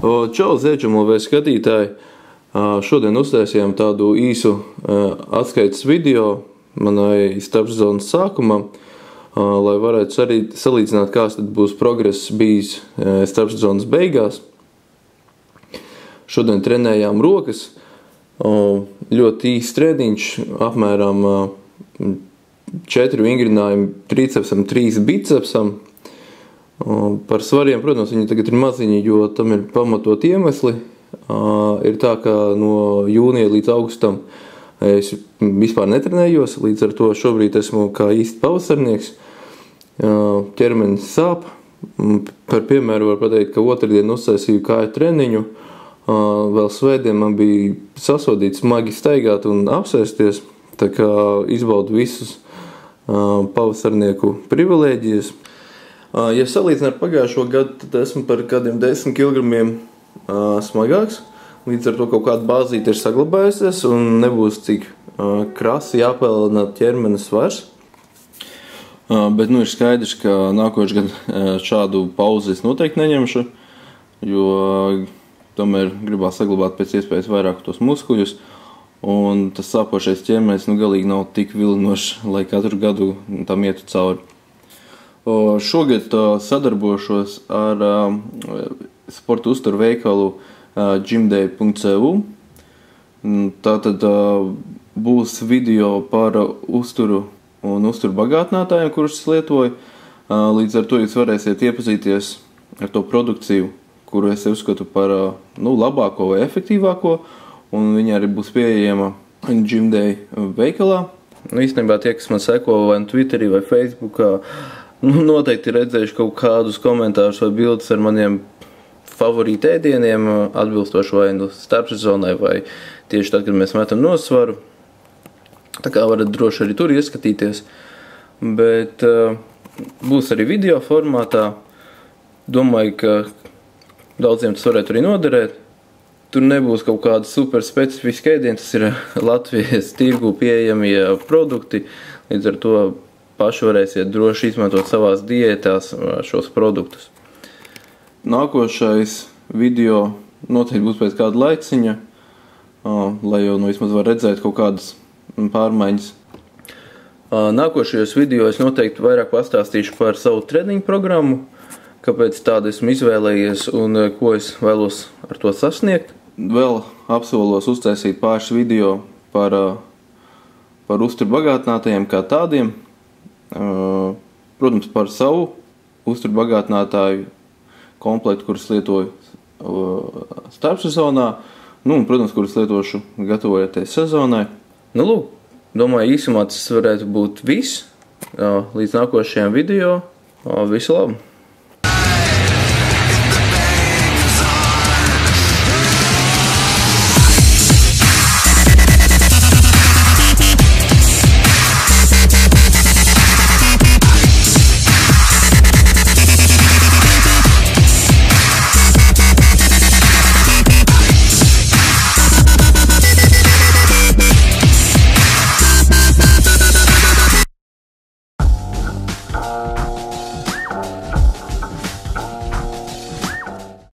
Čau, Ziedžumluvē skatītāji! Šodien uztaisījām tādu īsu atskaites video manai starpsezonas sākumam, lai varētu arī salīdzināt, kāds tad būs progress bijis starpsezonas beigās. Šodien trenējām rokas, ļoti īsts treniņš, apmēram 4 vingrinājumi tricepsam, 3 bicepsam. Par svariem, protams, viņi tagad ir maziņi, jo tam ir pamatot iemesli. Ir tā, ka no jūnija līdz augustam es vispār netrenējos, līdz ar to šobrīd esmu kā īsti pavasarnieks. Ķermenis sāp. Par piemēru var pateikt, ka otrdien uztaisīju kāju treniņu. Vēl svētdien man bija sasodīts smagi staigāt un apsēsties, tā kā izbaudu visus pavasarnieku privilēģijas. Ja salīdzinu ar pagājušo gadu, tad esmu par kādiem 10 kg smagāks. Līdz ar to kaut kāda bāzīte ir saglabājusies un nebūs cik krasi jāpelna ķermenis svars. Bet ir skaidrs, ka nākošais gadu šādu pauzi es noteikti neņemšu, jo tomēr gribās saglabāt pēc iespējas vairāk tos muskuļus. Un tas sāpošais ķermenis galīgi nav tik vilinošs, lai katru gadu tam ietu cauri. Šogad sadarbošos ar sporta uzturu veikalu gymday.cu. Tātad būs video par uzturu un uzturu bagātinātājiem, kurus es lietoju. Līdz ar to jūs varēsiet iepazīties ar to produkciju, kuru es uzskatu par labāko vai efektīvāko, un viņa arī būs pieejama Gymday veikalā. Īstenībā tie, kas man seko vai Twitterī vai Facebookā, noteikti redzējuši kaut kādus komentārus vai bildes ar maniem favorītu ēdieniem, atbilstoši vai starpsezonai vai tieši tad, kad mēs metam nosvaru. Tā kā varat droši arī tur ieskatīties. Bet būs arī video formātā. Domāju, ka daudziem tas varētu arī noderēt. Tur nebūs kaut kāda super specifiska ēdiena, tas ir Latvijas tirgu pieejamie produkti. Līdz ar to paši varēsiet droši izmantot savās diētās šos produktus. Nākošais video noteikti būs pēc kāda laiciņa, lai jau vismaz var redzēt kaut kādas pārmaiņas. Nākošajos video es noteikti vairāk pastāstīšu par savu treniņu programmu, kāpēc tādu esmu izvēlējies un ko es vēlos ar to sasniegt. Vēl apsolos uztaisīt pāris video par uzturu bagātinātajiem kā tādiem. Protams, par savu uzturu bagātinātāju komplektu, kurus lietoju starpsezonā, un, protams, kurus lietošu gatavojoties sezonai. Lūk, domāju, īsumā tas varētu būt viss. Līdz nākošajam video. Visu labu!